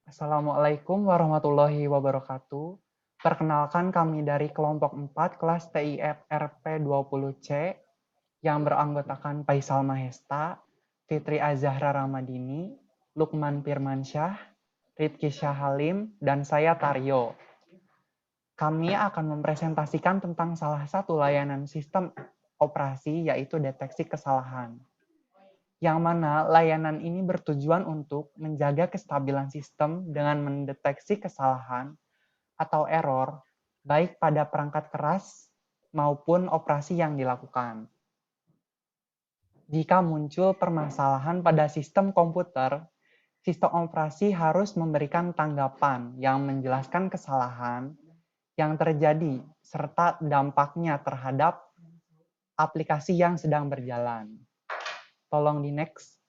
Assalamualaikum warahmatullahi wabarakatuh. Perkenalkan kami dari kelompok 4 kelas TIF RP20C yang beranggotakan Faisal Mahesta, Fitri Azahra Ramadini, Lukman Firmansyah, Rizky Syahalim, dan saya Taryo. Kami akan mempresentasikan tentang salah satu layanan sistem operasi yaitu deteksi kesalahan. Yang mana layanan ini bertujuan untuk menjaga kestabilan sistem dengan mendeteksi kesalahan atau error baik pada perangkat keras maupun operasi yang dilakukan. Jika muncul permasalahan pada sistem komputer, sistem operasi harus memberikan tanggapan yang menjelaskan kesalahan yang terjadi serta dampaknya terhadap aplikasi yang sedang berjalan. Tolong di next.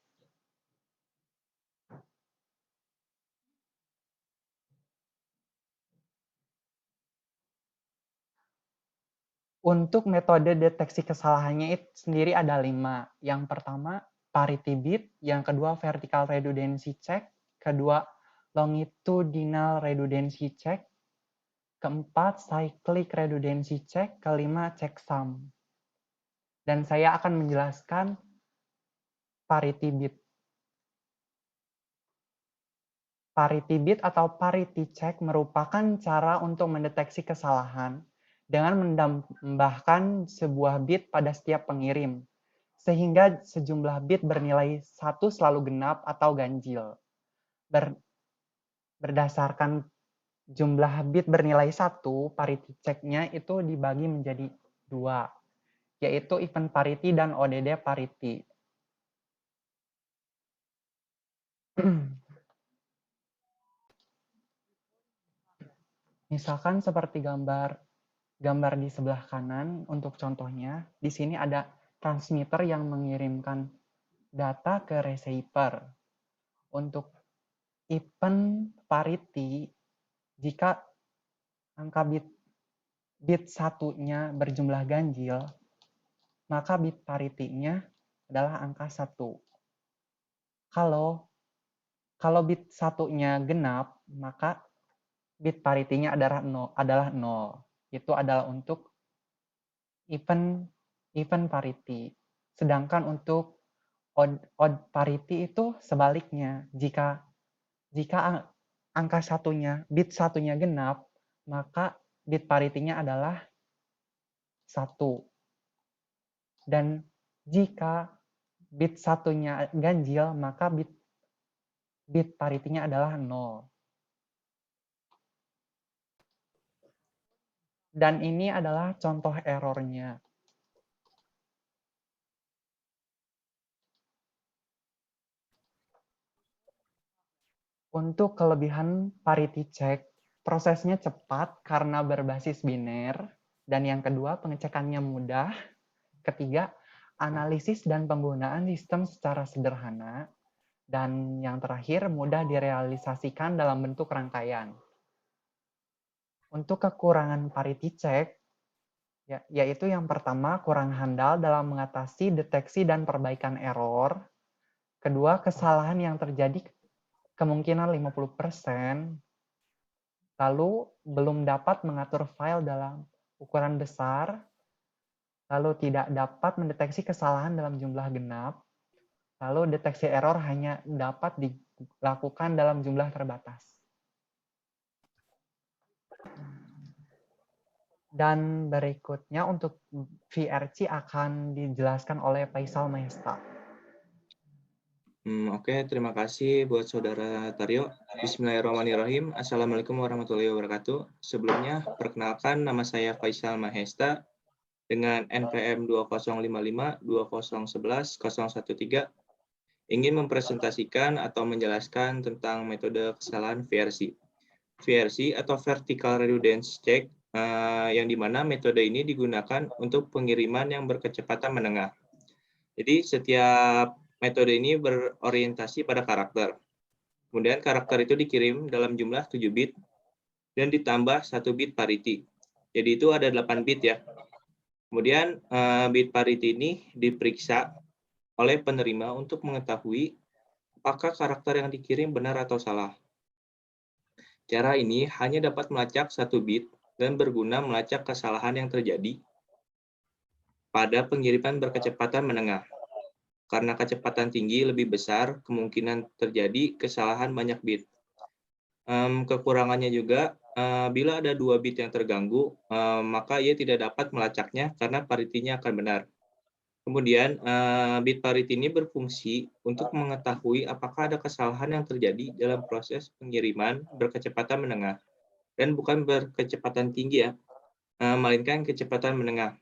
Untuk metode deteksi kesalahannya itu sendiri ada 5. Yang pertama, parity bit. Yang kedua, vertical redundancy check. Kedua, longitudinal redundancy check. Keempat, cyclic redundancy check. Kelima, checksum. Dan saya akan menjelaskan parity bit. Parity bit atau parity check merupakan cara untuk mendeteksi kesalahan dengan menambahkan sebuah bit pada setiap pengirim, sehingga sejumlah bit bernilai 1 selalu genap atau ganjil. Berdasarkan jumlah bit bernilai 1, parity check-nya itu dibagi menjadi 2, yaitu event parity dan ODD parity. Misalkan seperti gambar di sebelah kanan untuk contohnya, di sini ada transmitter yang mengirimkan data ke receiver. Untuk event parity, jika angka bit satunya berjumlah ganjil, maka bit parity-nya adalah angka 1. Kalau bit satunya genap, maka bit parity-nya adalah 0. Itu adalah untuk event parity. Sedangkan untuk odd parity itu sebaliknya. Jika angka bit satunya genap, maka bit parity-nya adalah 1. Dan jika bit satunya ganjil, maka bit parity-nya adalah 0. Dan ini adalah contoh errornya. Untuk kelebihan parity check, prosesnya cepat karena berbasis biner. Dan yang kedua, pengecekannya mudah. Ketiga, analisis dan penggunaan sistem secara sederhana. Dan yang terakhir, mudah direalisasikan dalam bentuk rangkaian. Untuk kekurangan parity check, yaitu yang pertama, kurang handal dalam mengatasi deteksi dan perbaikan error. Kedua, kesalahan yang terjadi kemungkinan 50%. Lalu belum dapat mengatur file dalam ukuran besar. Lalu tidak dapat mendeteksi kesalahan dalam jumlah genap. Lalu deteksi error hanya dapat dilakukan dalam jumlah terbatas. Dan berikutnya untuk VRC akan dijelaskan oleh Faisal Mahesta. Oke, terima kasih buat Saudara Taryo. Bismillahirrahmanirrahim. Assalamualaikum warahmatullahi wabarakatuh. Sebelumnya, perkenalkan nama saya Faisal Mahesta dengan NPM 2055-2011013 ingin mempresentasikan atau menjelaskan tentang metode kesalahan VRC. VRC atau Vertical Redundancy Check, yang dimana metode ini digunakan untuk pengiriman yang berkecepatan menengah. Jadi setiap metode ini berorientasi pada karakter. Kemudian karakter itu dikirim dalam jumlah 7 bit dan ditambah 1 bit parity. Jadi itu ada 8 bit ya. Kemudian bit parity ini diperiksa oleh penerima untuk mengetahui apakah karakter yang dikirim benar atau salah. Cara ini hanya dapat melacak satu bit dan berguna melacak kesalahan yang terjadi pada pengiriman berkecepatan menengah. Karena kecepatan tinggi lebih besar, kemungkinan terjadi kesalahan banyak bit. Kekurangannya juga, bila ada 2 bit yang terganggu, maka ia tidak dapat melacaknya karena parity-nya akan benar. Kemudian, bit parity ini berfungsi untuk mengetahui apakah ada kesalahan yang terjadi dalam proses pengiriman berkecepatan menengah, dan bukan berkecepatan tinggi ya, melainkan kecepatan menengah.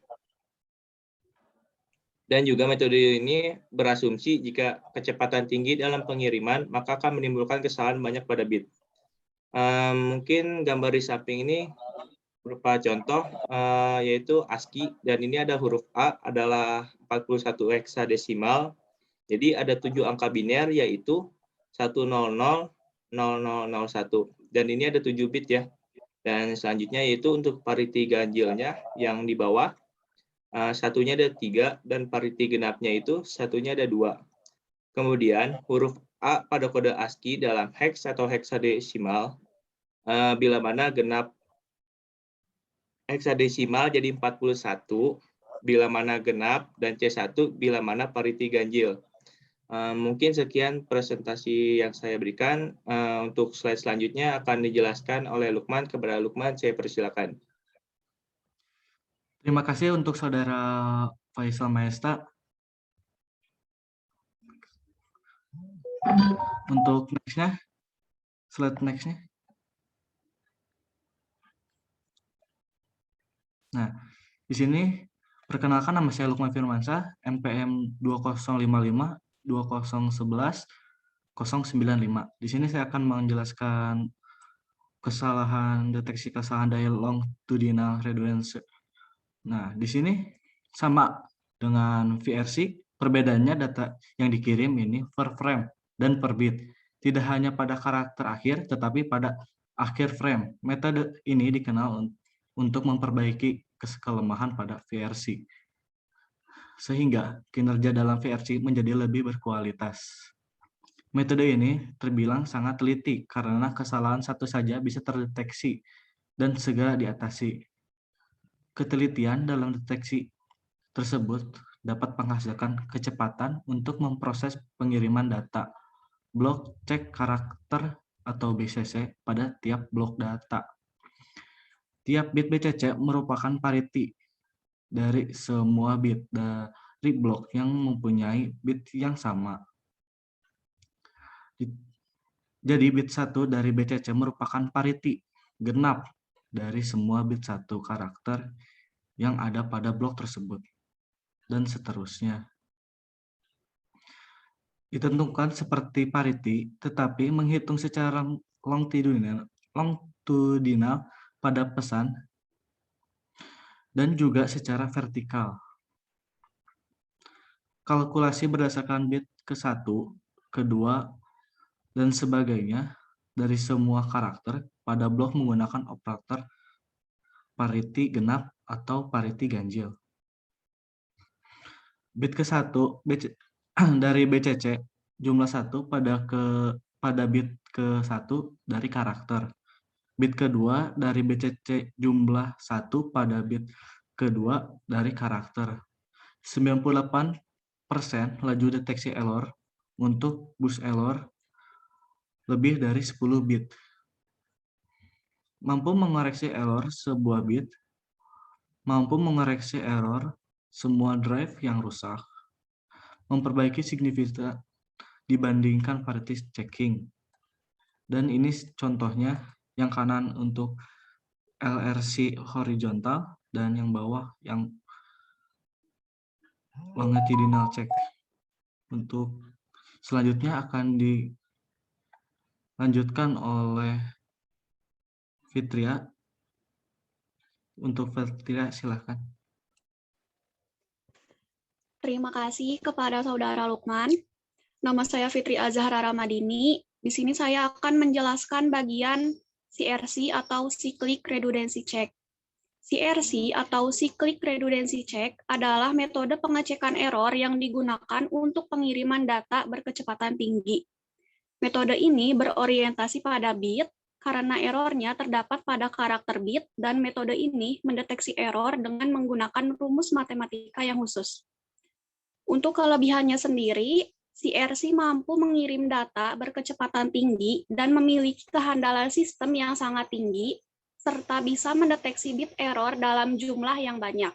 Dan juga metode ini berasumsi jika kecepatan tinggi dalam pengiriman, maka akan menimbulkan kesalahan banyak pada bit. Mungkin gambar di samping ini berupa contoh, yaitu ASCII, dan ini ada huruf A adalah 41 heksadesimal. Jadi ada 7 angka biner, yaitu 1000001. Dan ini ada 7 bit ya. Dan selanjutnya yaitu untuk parity ganjilnya yang di bawah, satunya ada 3, dan parity genapnya itu satunya ada 2. Kemudian huruf A pada kode ASCII dalam hex atau heksadesimal, bila mana genap heksadesimal jadi 41, bila mana genap, dan C1 bila mana parity ganjil. Mungkin sekian presentasi yang saya berikan. Untuk slide selanjutnya akan dijelaskan oleh Lukman. Kepada Lukman, saya persilakan. Terima kasih untuk Saudara Faisal Maesta. Untuk next-nya, slide next-nya. Nah, di sini perkenalkan, nama saya Lukman Firmansyah, NPM 2055 2011 095. Di sini saya akan menjelaskan deteksi kesalahan daya longitudinal redundance. Nah, di sini sama dengan VRC, perbedaannya data yang dikirim ini per frame dan per bit. Tidak hanya pada karakter akhir, tetapi pada akhir frame. Metode ini dikenal untuk memperbaiki kelemahan pada VRC, sehingga kinerja dalam VRC menjadi lebih berkualitas. Metode ini terbilang sangat teliti karena kesalahan satu saja bisa terdeteksi dan segera diatasi. Ketelitian dalam deteksi tersebut dapat menghasilkan kecepatan untuk memproses pengiriman data blok cek karakter atau BCC pada tiap blok data. Tiap bit BCC merupakan parity dari semua bit dari blok yang mempunyai bit yang sama. Jadi bit 1 dari BCC merupakan parity genap dari semua bit 1 karakter yang ada pada blok tersebut, dan seterusnya. Ditentukan seperti parity, tetapi menghitung secara longitudinal pada pesan dan juga secara vertikal. Kalkulasi berdasarkan bit ke-1, kedua, dan sebagainya dari semua karakter pada blok menggunakan operator parity genap atau parity ganjil. Bit ke-1 dari BCC jumlah 1 pada bit ke-1 dari karakter. Bit kedua dari BCC jumlah 1 pada bit kedua dari karakter. 98% laju deteksi error untuk bus error lebih dari 10 bit. Mampu mengoreksi error sebuah bit, mampu mengoreksi error semua drive yang rusak, memperbaiki signifikan dibandingkan parity checking. Dan ini contohnya, yang kanan untuk LRC horizontal dan yang bawah yang longitudinal check. Untuk selanjutnya akan dilanjutkan oleh Fitria. Untuk Fitria, silakan. Terima kasih kepada Saudara Lukman. Nama saya Fitri Azhara Ramadini. Di sini saya akan menjelaskan bagian CRC atau Cyclic Redundancy Check. CRC atau Cyclic Redundancy Check adalah metode pengecekan error yang digunakan untuk pengiriman data berkecepatan tinggi. Metode ini berorientasi pada bit, karena errornya terdapat pada karakter bit dan metode ini mendeteksi error dengan menggunakan rumus matematika yang khusus. Untuk kelebihannya sendiri, CRC mampu mengirim data berkecepatan tinggi dan memiliki kehandalan sistem yang sangat tinggi, serta bisa mendeteksi bit error dalam jumlah yang banyak.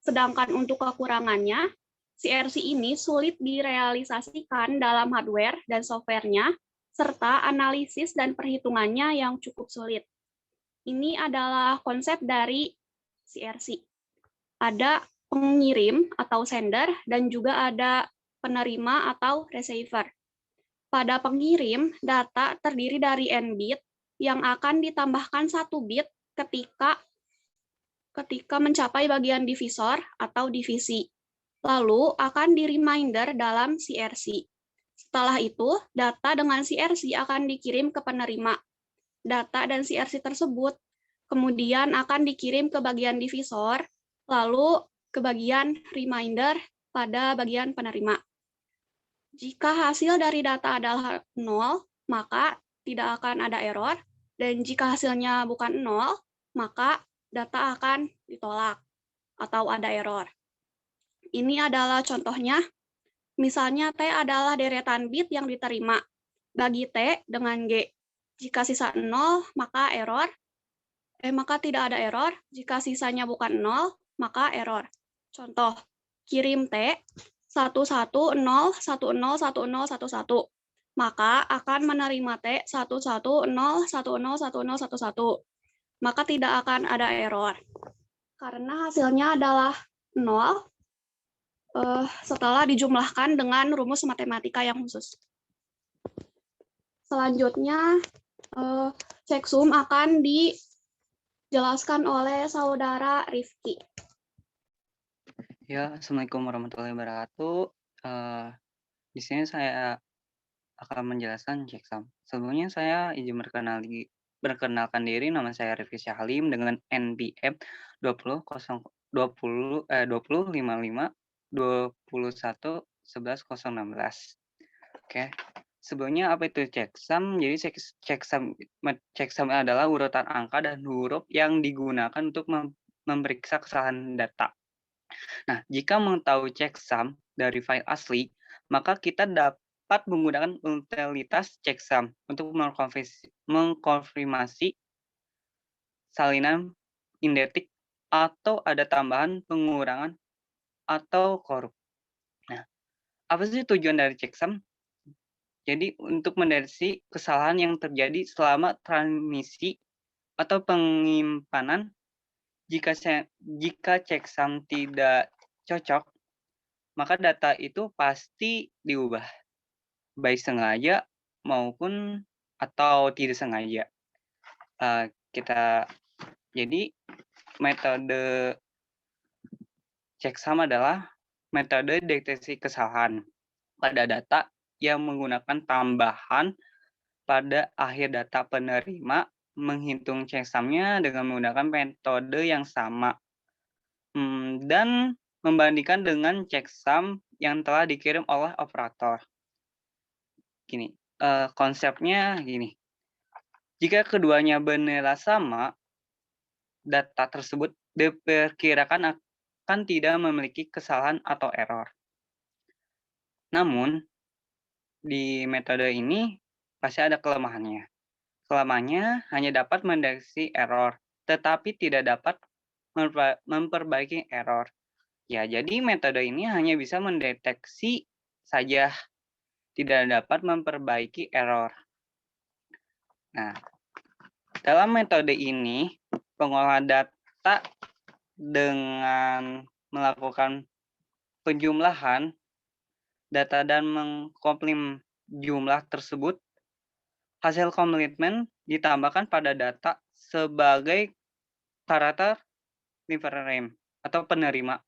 Sedangkan untuk kekurangannya, CRC ini sulit direalisasikan dalam hardware dan software-nya, serta analisis dan perhitungannya yang cukup sulit. Ini adalah konsep dari CRC. Ada pengirim atau sender dan juga ada penerima atau receiver. Pada pengirim, data terdiri dari n bit yang akan ditambahkan 1 bit ketika mencapai bagian divisor atau divisi. Lalu akan di-reminder dalam CRC. Setelah itu, data dengan CRC akan dikirim ke penerima. Data dan CRC tersebut kemudian akan dikirim ke bagian divisor, lalu ke bagian reminder pada bagian penerima. Jika hasil dari data adalah 0, maka tidak akan ada error, dan jika hasilnya bukan 0, maka data akan ditolak atau ada error. Ini adalah contohnya. Misalnya T adalah deretan bit yang diterima. Bagi T dengan G. Jika sisa 0, maka tidak ada error. Jika sisanya bukan 0, maka error. Contoh, kirim T 110101011, maka akan menerima T 110101011, maka tidak akan ada error. Karena hasilnya adalah 0, setelah dijumlahkan dengan rumus matematika yang khusus. Selanjutnya, checksum akan dijelaskan oleh saudara Rifki. Ya, Assalamualaikum warahmatullahi wabarakatuh. Di sini saya akan menjelaskan checksum. Sebelumnya saya izin perkenalkan diri, nama saya Rifki Syahlim dengan NPM 20.55.21.11.016. Oke. Sebelumnya apa itu checksum? Jadi checksum adalah urutan angka dan huruf yang digunakan untuk memeriksa kesalahan data. Nah, jika mengetahui checksum dari file asli, maka kita dapat menggunakan utilitas checksum untuk mengkonfirmasi salinan indetik atau ada tambahan, pengurangan, atau korup. Nah, apa sih tujuan dari checksum? Jadi untuk mendeteksi kesalahan yang terjadi selama transmisi atau penyimpanan. Jika checksum tidak cocok, maka data itu pasti diubah, baik sengaja maupun atau tidak sengaja. Jadi metode checksum adalah metode deteksi kesalahan pada data yang menggunakan tambahan pada akhir data penerima, menghitung checksumnya dengan menggunakan metode yang sama, dan membandingkan dengan checksum yang telah dikirim oleh operator. Gini, konsepnya gini. Jika keduanya bernilai sama, data tersebut diperkirakan akan tidak memiliki kesalahan atau error. Namun, di metode ini pasti ada kelemahannya. Kelemahannya hanya dapat mendeteksi error, tetapi tidak dapat memperbaiki error. Ya, jadi metode ini hanya bisa mendeteksi saja, tidak dapat memperbaiki error. Nah, dalam metode ini, pengolah data dengan melakukan penjumlahan data dan mengkomplim jumlah tersebut, hasil komplimen ditambahkan pada data sebagai karakter reference atau penerima.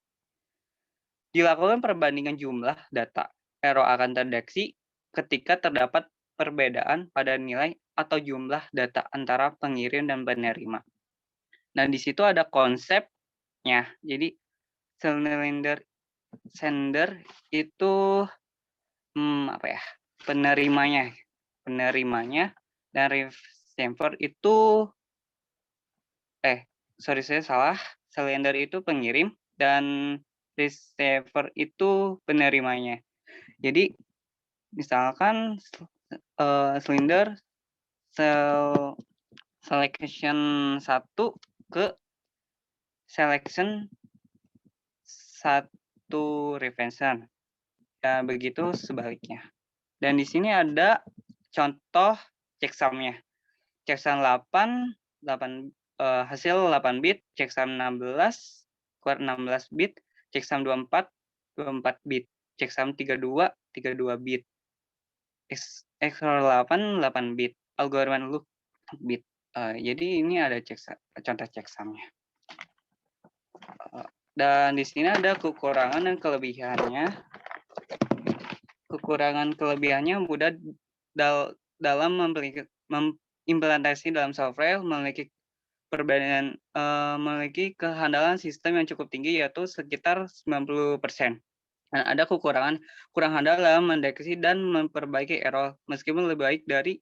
Dilakukan perbandingan jumlah data. Error akan terdeteksi ketika terdapat perbedaan pada nilai atau jumlah data antara pengirim dan penerima. Nah, di situ ada konsepnya. Jadi, sender itu penerimanya dan receiver itu saya salah. Sender itu pengirim dan receiver itu penerimanya. Jadi misalkan silinder selection 1 ke selection 1 referencer. Dan begitu sebaliknya. Dan di sini ada contoh checksum-nya. Checksum 8 hasil 8 bit, checksum 16 keluar 16 bit, checksum 24 bit, checksum 32 bit, XOR 8 bit, algoritma loop bit. Jadi ini ada contoh checksum-nya. Dan di sini ada kekurangan dan kelebihannya. Kelebihannya mudah dalam mengimplementasi dalam software, memiliki kehandalan sistem yang cukup tinggi, yaitu sekitar 90%. Dan ada kurang handal dalam mendeteksi dan memperbaiki error, meskipun lebih baik dari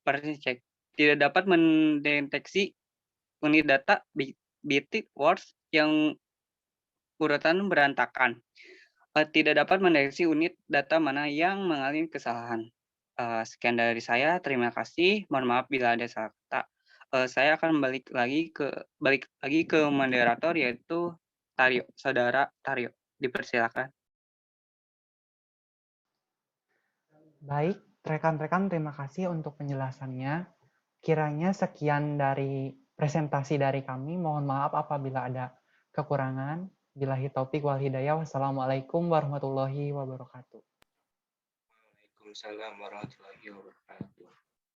parity check. Tidak dapat mendeteksi unit data bit words yang urutan berantakan. Tidak dapat mendeteksi unit data mana yang mengalami kesalahan. Sekian dari saya. Terima kasih. Mohon maaf bila ada salah kata. Saya akan balik lagi ke moderator, yaitu Taryo, saudara Taryo. Dipersilakan. Baik, rekan-rekan, terima kasih untuk penjelasannya. Kiranya sekian dari presentasi dari kami. Mohon maaf apabila ada kekurangan. Billahi taufiq wal hidayah. Wassalamualaikum warahmatullahi wabarakatuh. Waalaikumsalam warahmatullahi wabarakatuh.